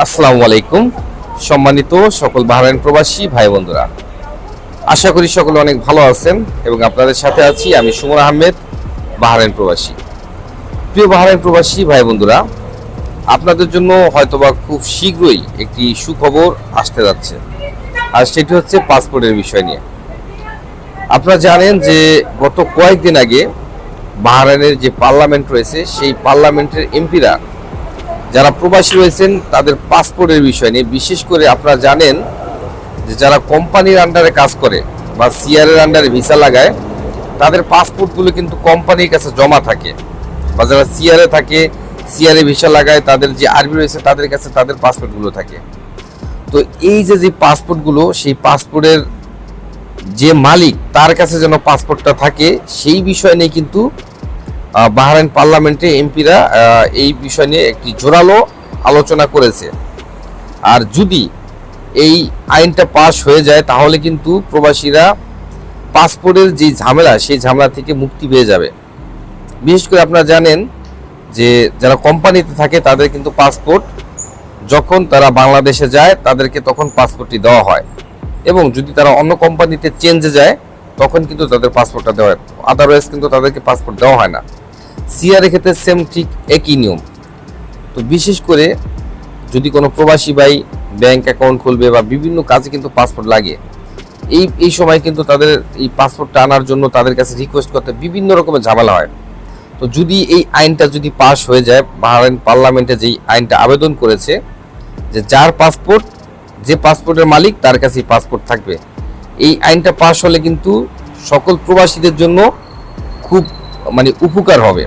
আসসালামু আলাইকুম। সম্মানিত সকল বাহরাইন প্রবাসী ভাই বন্ধুরা, আশা করি সকলে অনেক ভালো আছেন এবং আপনাদের সাথে আছি আমি সুমন আহমেদ, বাহরাইন প্রবাসী। প্রিয় বাহরাইন প্রবাসী ভাই বন্ধুরা, আপনাদের জন্য হয়তোবা খুব শীঘ্রই একটি সুখবর আসতে যাচ্ছে, আর সেটি হচ্ছে পাসপোর্টের বিষয় নিয়ে। আপনারা জানেন যে গত কয়েকদিন আগে বাহরাইনের যে পার্লামেন্ট রয়েছে, সেই পার্লামেন্টের এমপিরা যারা প্রবাসী রয়েছেন তাদের পাসপোর্টের বিষয় নিয়ে, বিশেষ করে আপনারা জানেন যে যারা কোম্পানির আন্ডারে কাজ করে বা সিআরের আন্ডারে ভিসা লাগায়, তাদের পাসপোর্টগুলো কিন্তু কোম্পানির কাছে জমা থাকে, বা যারা সিআরে থাকে, সিআরে ভিসা লাগায়, তাদের যে আরবি রয়েছে তাদের কাছে তাদের পাসপোর্টগুলো থাকে। তো এই যে পাসপোর্টগুলো, সেই পাসপোর্টের যে মালিক তার কাছে যেন পাসপোর্টটা থাকে, সেই বিষয় নিয়ে কিন্তু বাহরাইন পার্লামেন্টে এমপিরা এই বিষয় নিয়ে একটি জোরালো আলোচনা করেছে। আর যদি এই আইনটা পাস হয়ে যায়, তাহলে কিন্তু প্রবাসীরা পাসপোর্টের যে ঝামেলা, সেই ঝামেলা থেকে মুক্তি পেয়ে যাবে। বিশেষ করে আপনারা জানেন যে যারা কোম্পানিতে থাকে তাদের কিন্তু পাসপোর্ট যখন তারা বাংলাদেশে যায় তাদেরকে তখন পাসপোর্টটি দেওয়া হয়, এবং যদি তারা অন্য কোম্পানিতে চেঞ্জে যায় তখন কিন্তু তাদের পাসপোর্টটা দেওয়া হয়, আদারওয়াইজ কিন্তু তাদেরকে পাসপোর্ট দেওয়া হয় না। সিআরের ক্ষেত্রে সেম ঠিক একই নিয়ম। তো বিশেষ করে যদি কোনো প্রবাসী ভাই ব্যাংক অ্যাকাউন্ট খুলবে বা বিভিন্ন কাজে কিন্তু পাসপোর্ট লাগে, এই সময় কিন্তু তাদের এই পাসপোর্টটা আনার জন্য তাদের কাছে রিকোয়েস্ট করতে বিভিন্ন রকমের ঝামেলা হয়। তো যদি এই আইনটা যদি পাস হয়ে যায়, বাহরাইন পার্লামেন্টে যেই আইনটা আবেদন করেছে যে যার পাসপোর্ট, যে পাসপোর্টের মালিক তার কাছেই পাসপোর্ট থাকবে, এই আইনটা পাস হলে কিন্তু সকল প্রবাসীদের জন্য খুব উপকার হবে।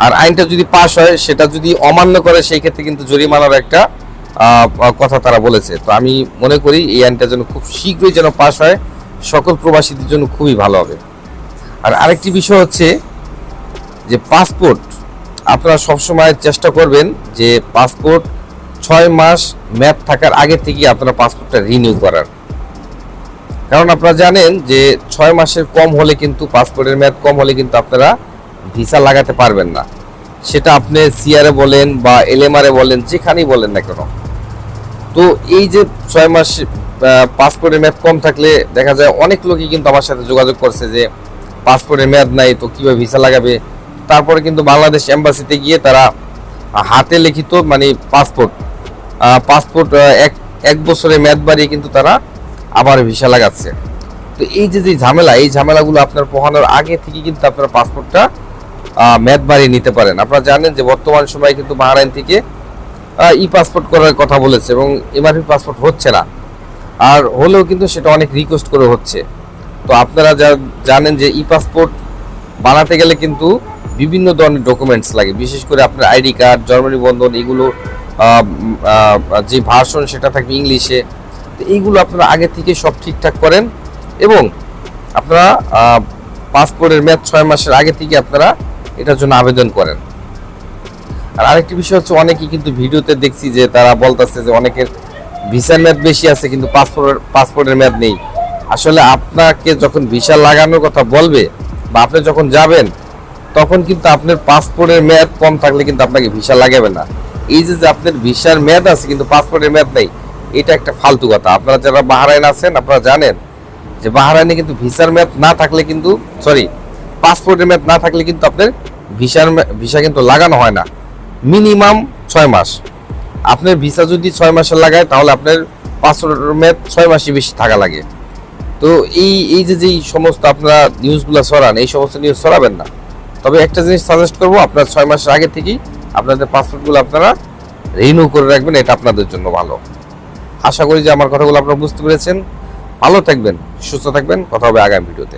আর আইনটা যদি পাস হয়, সেটা যদি অমান্য করে সেই ক্ষেত্রে কিন্তু জরিমানার একটা কথা তারা বলেছে। তো আমি মনে করি এই আইনটা যেন খুব শীঘ্রই যেন পাস হয়, সকল প্রবাসীদের জন্য খুবই ভালো হবে। আর আরেকটি বিষয় হচ্ছে যে পাসপোর্ট আপনারা সবসময় চেষ্টা করবেন যে পাসপোর্ট 6 মাস মেয়াদ থাকার আগে থেকেই আপনারা পাসপোর্টটা রিনিউ করার। কারণ আপনারা জানেন যে 6 মাসের কম হলে কিন্তু, পাসপোর্টের মেয়াদ কম হলে কিন্তু আপনারা ভিসা লাগাতে পারবেন না। সেটা আপনি সিআরে বলেন বা এলএমআরে বলেন, যেখানেই বলেন না কেন। তো এই যে 6 মাস পাসপোর্টের মেয়াদ কম থাকলে দেখা যায় অনেক লোকই কিন্তু আমার সাথে যোগাযোগ করছে যে পাসপোর্টের মেয়াদ নাই, তো কীভাবে ভিসা লাগাবে। তারপরে কিন্তু বাংলাদেশ এম্বাসিতে গিয়ে তারা হাতে লিখিত পাসপোর্ট এক বছরের মেয়াদ বাড়িয়ে কিন্তু তারা আবার ভিসা লাগাচ্ছে। তো এই যে ঝামেলা, এই ঝামেলাগুলো আপনার পোহানোর আগে থেকে কিন্তু আপনার পাসপোর্টটা মেয়াদ বাড়িয়ে নিতে পারেন। আপনারা জানেন যে বর্তমান সময়ে কিন্তু বাহরাইন থেকে ই পাসপোর্ট করার কথা বলেছে, এবং এমআরপি পাসপোর্ট হচ্ছে না, আর হলেও কিন্তু সেটা অনেক রিকোয়েস্ট করে হচ্ছে। তো আপনারা জানেন যে ই পাসপোর্ট বানাতে গেলে কিন্তু বিভিন্ন ধরনের ডকুমেন্টস লাগে, বিশেষ করে আপনার আইডি কার্ড, জন্ম নিবন্ধন, এগুলো যে ভার্সন সেটা থাকবে ইংলিশে। তো এইগুলো আপনারা আগে থেকে সব ঠিকঠাক করেন, এবং আপনারা পাসপোর্টের মেয়াদ 6 মাসের আগে থেকে আপনারা এটার জন্য আবেদন করেন। আর আরেকটি বিষয় হচ্ছে, অনেকেই কিন্তু ভিডিওতে দেখছি যে তারা বলতেছে যে অনেকের ভিসার মেয়াদ বেশি আছে কিন্তু পাসপোর্টের মেয়াদ নেই। আসলে আপনাকে যখন ভিসা লাগানোর কথা বলবে বা আপনি যখন যাবেন, তখন কিন্তু আপনার পাসপোর্টের মেয়াদ কম থাকলে কিন্তু আপনাকে ভিসা লাগাবে না। এই যে আপনার ভিসার মেয়াদ আছে কিন্তু পাসপোর্টের মেয়াদ নেই, এটা একটা ফালতু কথা। আপনারা যারা বাহরাইন আছেন আপনারা জানেন যে বাহরাইনে কিন্তু ভিসার মেয়াদ না থাকলে কিন্তু, পাসপোর্টের মেয়াদ না থাকলে কিন্তু আপনার ভিসা কিন্তু লাগানো হয় না। মিনিমাম 6 মাস। আপনার ভিসা যদি 6 মাসের লাগায়, তাহলে আপনার পাসপোর্টের মেয়াদ 6 মাসই বেশি থাকা লাগে। তো এই যে সমস্ত আপনারা নিউজগুলো ছড়ান, এই সমস্ত নিউজ ছড়াবেন না। তবে একটা জিনিস সাজেস্ট করবো, আপনার 6 মাসের আগে থেকেই আপনাদের পাসপোর্টগুলো আপনারা রিনিউ করে রাখবেন, এটা আপনাদের জন্য ভালো। আশা করি যে আমার কথাগুলো আপনারা বুঝতে পেরেছেন। ভালো থাকবেন, সুস্থ থাকবেন, কথা হবে আগামী ভিডিওতে।